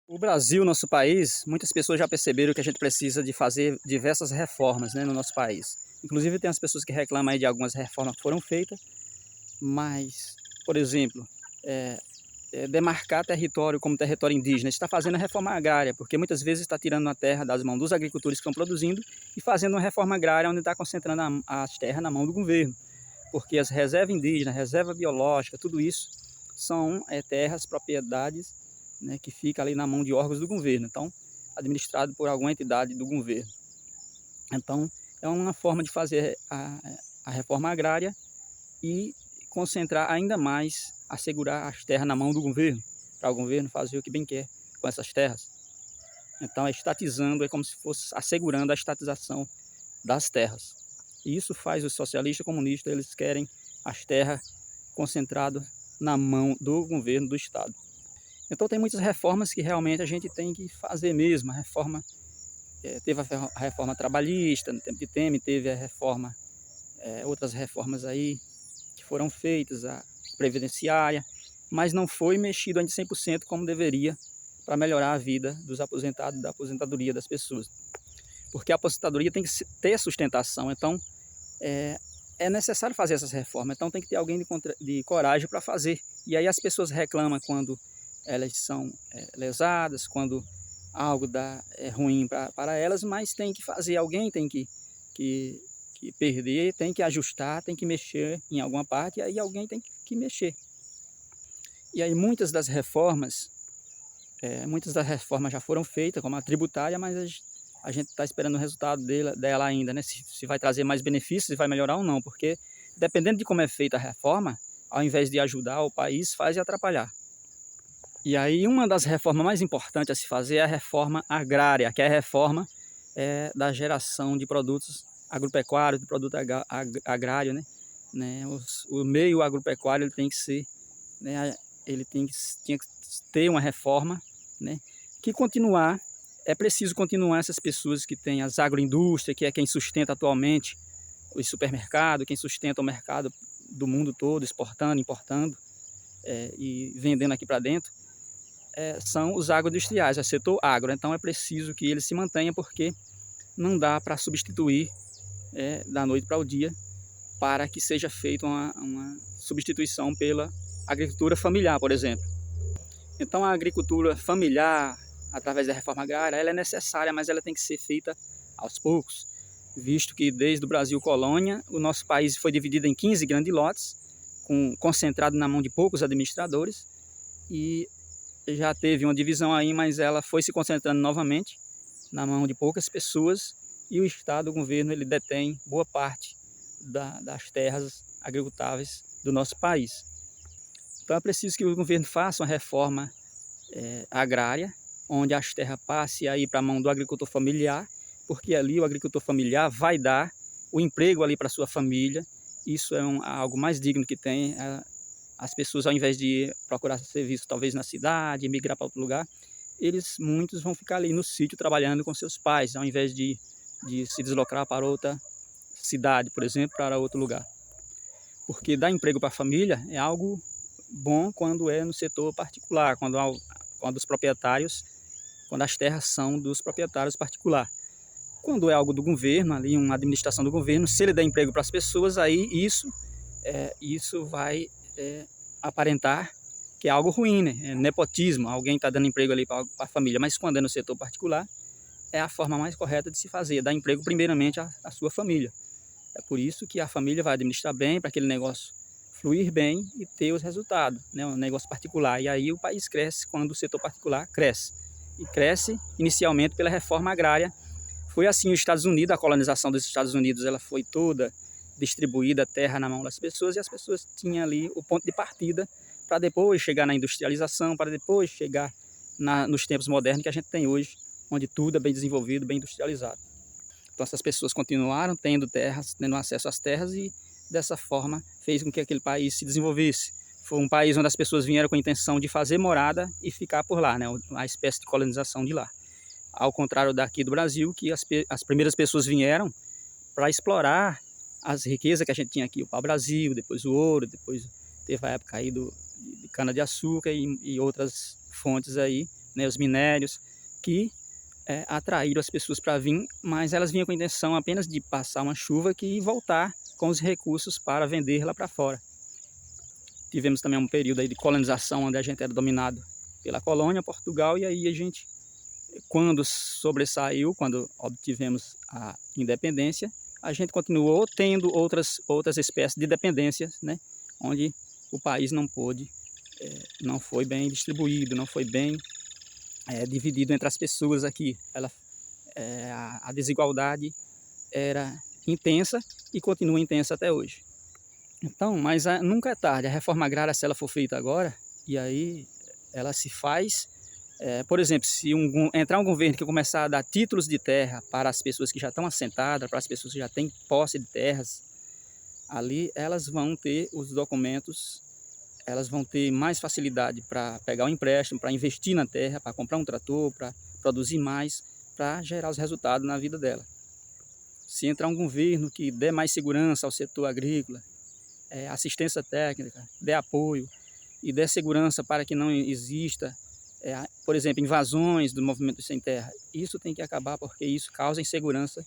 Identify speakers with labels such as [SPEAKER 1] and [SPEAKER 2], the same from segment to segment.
[SPEAKER 1] O Brasil, nosso país, muitas pessoas já perceberam que a gente precisa de fazer diversas reformas, né, no nosso país. Inclusive tem as pessoas que reclamam aí de algumas reformas que foram feitas, mas, por exemplo, demarcar território como território indígena, está fazendo a reforma agrária, porque muitas vezes está tirando a terra das mãos dos agricultores que estão produzindo e fazendo uma reforma agrária onde está concentrando as terras na mão do governo. Porque as reservas indígenas, reserva biológica, tudo isso são terras, propriedades, né, que fica ali na mão de órgãos do governo, então administrado por alguma entidade do governo. Então é uma forma de fazer a reforma agrária e concentrar ainda mais, assegurar as terras na mão do governo, para o governo fazer o que bem quer com essas terras. Então é estatizando, é como se fosse assegurando a estatização das terras. E isso faz os socialistas comunistas, eles querem as terras concentradas na mão do governo do estado. Então tem muitas reformas que realmente a gente tem que fazer mesmo. A reforma, teve a reforma trabalhista no tempo de Temer, teve a reforma, outras reformas aí que foram feitas, a previdenciária, mas não foi mexido ainda 100% como deveria para melhorar a vida dos aposentados, da aposentadoria das pessoas. Porque a aposentadoria tem que ter sustentação, então é necessário fazer essas reformas, então tem que ter alguém de coragem para fazer. E aí as pessoas reclamam quando elas são lesadas, quando algo é ruim para elas, mas tem que fazer, alguém tem que perder, tem que ajustar, tem que mexer em alguma parte, e aí alguém tem que mexer. E aí muitas das reformas já foram feitas, como a tributária, mas a gente está esperando o resultado dela ainda, né? Se vai trazer mais benefícios, se vai melhorar ou não, porque dependendo de como é feita a reforma, ao invés de ajudar o país, faz atrapalhar. E aí uma das reformas mais importantes a se fazer é a reforma agrária, que é a reforma da geração de produtos agropecuários, de produto agrário, né? O meio agropecuário ele tem que ser, né? Ele tinha que ter uma reforma, né? Que continuar, é preciso continuar essas pessoas que têm as agroindústrias, que é quem sustenta atualmente os supermercados, quem sustenta o mercado do mundo todo, exportando, importando e vendendo aqui para dentro. São os agroindustriais, é o setor agro. Então é preciso que ele se mantenha, porque não dá para substituir da noite para o dia, para que seja feita uma substituição pela agricultura familiar, por exemplo. Então a agricultura familiar, através da reforma agrária, ela é necessária, mas ela tem que ser feita aos poucos, visto que desde o Brasil colônia, o nosso país foi dividido em 15 grandes lotes, concentrado na mão de poucos administradores, e já teve uma divisão aí, mas ela foi se concentrando novamente na mão de poucas pessoas, e o Estado, o governo, ele detém boa parte das terras agricultáveis do nosso país. Então é preciso que o governo faça uma reforma agrária, onde as terras passem aí para a mão do agricultor familiar, porque ali o agricultor familiar vai dar o emprego ali para a sua família. Isso é algo mais digno que tem. As pessoas, ao invés de procurar serviço talvez na cidade, migrar para outro lugar, muitos vão ficar ali no sítio trabalhando com seus pais, ao invés de se deslocar para outra cidade, por exemplo, para outro lugar. Porque dar emprego para a família é algo bom quando é no setor particular, quando os proprietários, quando as terras são dos proprietários particulares. Quando é algo do governo, ali uma administração do governo, se ele der emprego para as pessoas, aí isso vai aparentar que é algo ruim, né? É nepotismo, alguém está dando emprego ali para a família. Mas quando é no setor particular, é a forma mais correta de se fazer, dar emprego primeiramente à sua família. É por isso que a família vai administrar bem, para aquele negócio fluir bem e ter os resultados, né? Um negócio particular. E aí o país cresce quando o setor particular cresce. E cresce inicialmente pela reforma agrária. Foi assim os Estados Unidos, a colonização dos Estados Unidos, ela foi toda distribuída, a terra na mão das pessoas, e as pessoas tinham ali o ponto de partida para depois chegar na industrialização, para depois chegar nos tempos modernos que a gente tem hoje, onde tudo é bem desenvolvido, bem industrializado. Então essas pessoas continuaram tendo terras, tendo acesso às terras, e dessa forma fez com que aquele país se desenvolvesse. Foi um país onde as pessoas vieram com a intenção de fazer morada e ficar por lá, né? Uma espécie de colonização de lá. Ao contrário daqui do Brasil, que as primeiras pessoas vieram para explorar as riquezas que a gente tinha aqui, o pau-brasil, depois o ouro, depois teve a época aí de cana-de-açúcar e outras fontes aí, né, os minérios, que atraíram as pessoas para vir, mas elas vinham com a intenção apenas de passar uma chuva e voltar com os recursos para vender lá para fora. Tivemos também um período aí de colonização, onde a gente era dominado pela colônia, Portugal, e aí a gente, quando sobressaiu, quando obtivemos a independência, a gente continuou tendo outras espécies de dependências, né, onde o país não pôde, não foi bem distribuído, não foi bem dividido entre as pessoas aqui. A desigualdade era intensa e continua intensa até hoje. Então, mas nunca é tarde. A reforma agrária, se ela for feita agora, e aí ela se faz, por exemplo, se entrar um governo que começar a dar títulos de terra para as pessoas que já estão assentadas, para as pessoas que já têm posse de terras, ali elas vão ter os documentos, elas vão ter mais facilidade para pegar um empréstimo, para investir na terra, para comprar um trator, para produzir mais, para gerar os resultados na vida dela. Se entrar um governo que dê mais segurança ao setor agrícola, assistência técnica, dê apoio e dê segurança para que não exista, por exemplo, invasões do movimento sem terra, isso tem que acabar, porque isso causa insegurança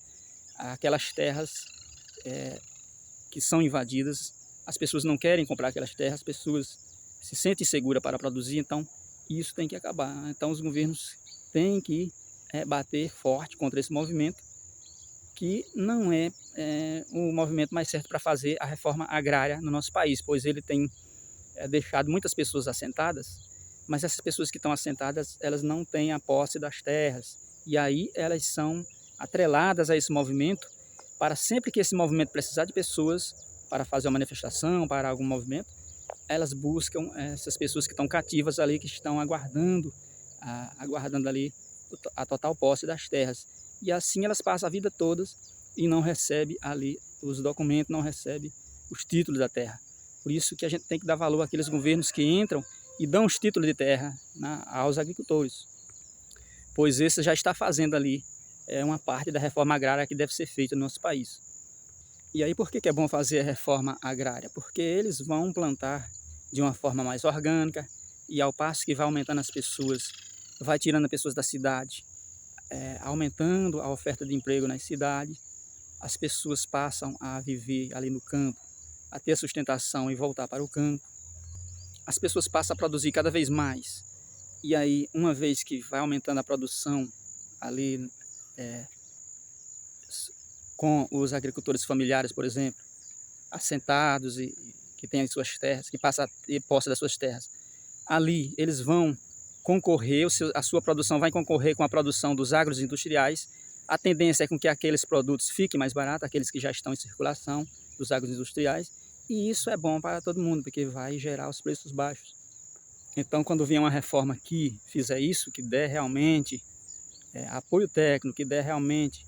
[SPEAKER 1] àquelas terras que são invadidas. As pessoas não querem comprar aquelas terras, as pessoas se sentem seguras para produzir, então isso tem que acabar. Então os governos têm que bater forte contra esse movimento, que não é o movimento mais certo para fazer a reforma agrária no nosso país, pois ele tem deixado muitas pessoas assentadas, mas essas pessoas que estão assentadas, elas não têm a posse das terras, e aí elas são atreladas a esse movimento, para sempre que esse movimento precisar de pessoas para fazer uma manifestação, para algum movimento, elas buscam essas pessoas que estão cativas ali, que estão aguardando ali a total posse das terras. E assim elas passam a vida toda e não recebem ali os documentos, não recebem os títulos da terra. Por isso que a gente tem que dar valor àqueles governos que entram e dão os títulos de terra aos agricultores, pois esse já está fazendo ali uma parte da reforma agrária que deve ser feita no nosso país. E aí por que é bom fazer a reforma agrária? Porque eles vão plantar de uma forma mais orgânica, e ao passo que vai aumentando as pessoas, vai tirando as pessoas da cidade, aumentando a oferta de emprego nas cidades, as pessoas passam a viver ali no campo, a ter sustentação e voltar para o campo. As pessoas passam a produzir cada vez mais. E aí, uma vez que vai aumentando a produção ali, com os agricultores familiares, por exemplo, assentados e que têm as suas terras, que passam a ter posse das suas terras, ali eles vão concorrer, a sua produção vai concorrer com a produção dos agroindustriais. A tendência é com que aqueles produtos fiquem mais baratos, aqueles que já estão em circulação, dos agroindustriais, e isso é bom para todo mundo, porque vai gerar os preços baixos. Então, quando vier uma reforma que fizer isso, que der realmente apoio técnico, que der realmente,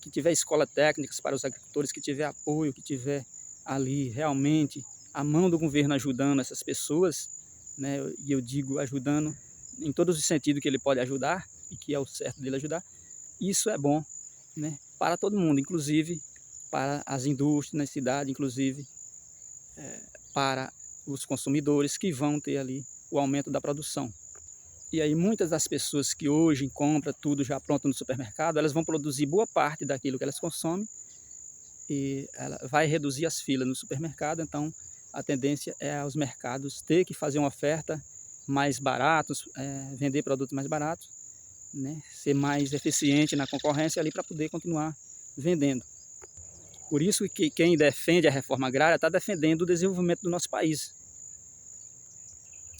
[SPEAKER 1] que tiver escola técnicas para os agricultores, que tiver apoio, que tiver ali realmente a mão do governo ajudando essas pessoas, né, e eu digo ajudando em todos os sentidos que ele pode ajudar, e que é o certo dele ajudar, isso é bom, né, para todo mundo, inclusive para as indústrias na cidade, inclusive para os consumidores que vão ter ali o aumento da produção. E aí muitas das pessoas que hoje compram tudo já pronto no supermercado, elas vão produzir boa parte daquilo que elas consomem, e ela vai reduzir as filas no supermercado. Então a tendência é os mercados ter que fazer uma oferta mais baratos, vender produtos mais baratos, né, ser mais eficiente na concorrência ali para poder continuar vendendo. Por isso que quem defende a reforma agrária está defendendo o desenvolvimento do nosso país.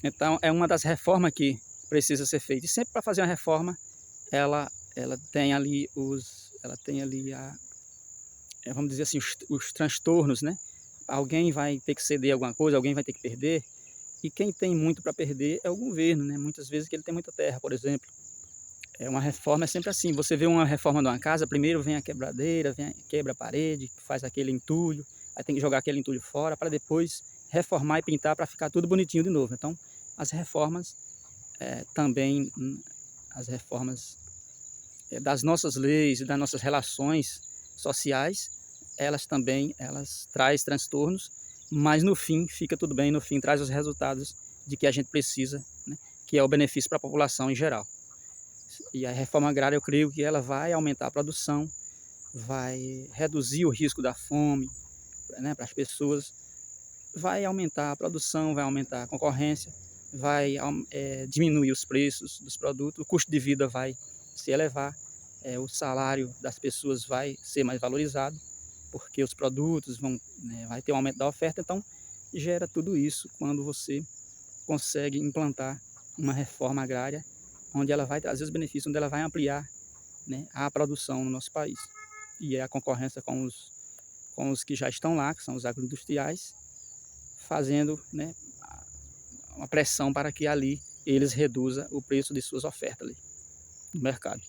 [SPEAKER 1] Então é uma das reformas que precisa ser feita. E sempre para fazer uma reforma, ela tem ali vamos dizer assim, os transtornos, né? Alguém vai ter que ceder alguma coisa, alguém vai ter que perder. E quem tem muito para perder é o governo, né? Muitas vezes que ele tem muita terra, por exemplo. Uma reforma é sempre assim. Você vê uma reforma de uma casa, primeiro vem a quebradeira, quebra a parede, faz aquele entulho, aí tem que jogar aquele entulho fora para depois reformar e pintar para ficar tudo bonitinho de novo. Então, as reformas também, as reformas das nossas leis e das nossas relações sociais, elas trazem transtornos, mas no fim fica tudo bem, no fim traz os resultados de que a gente precisa, né? que é o benefício para a população em geral. E a reforma agrária, eu creio que ela vai aumentar a produção, vai reduzir o risco da fome, né, para as pessoas, vai aumentar a produção, vai aumentar a concorrência, vai diminuir os preços dos produtos, o custo de vida vai se elevar, o salário das pessoas vai ser mais valorizado, porque os produtos vão, né, vai ter um aumento da oferta, então gera tudo isso quando você consegue implantar uma reforma agrária onde ela vai trazer os benefícios, onde ela vai ampliar, né, a produção no nosso país. E a concorrência com os que já estão lá, que são os agroindustriais, fazendo, né, uma pressão para que ali eles reduzam o preço de suas ofertas ali no mercado.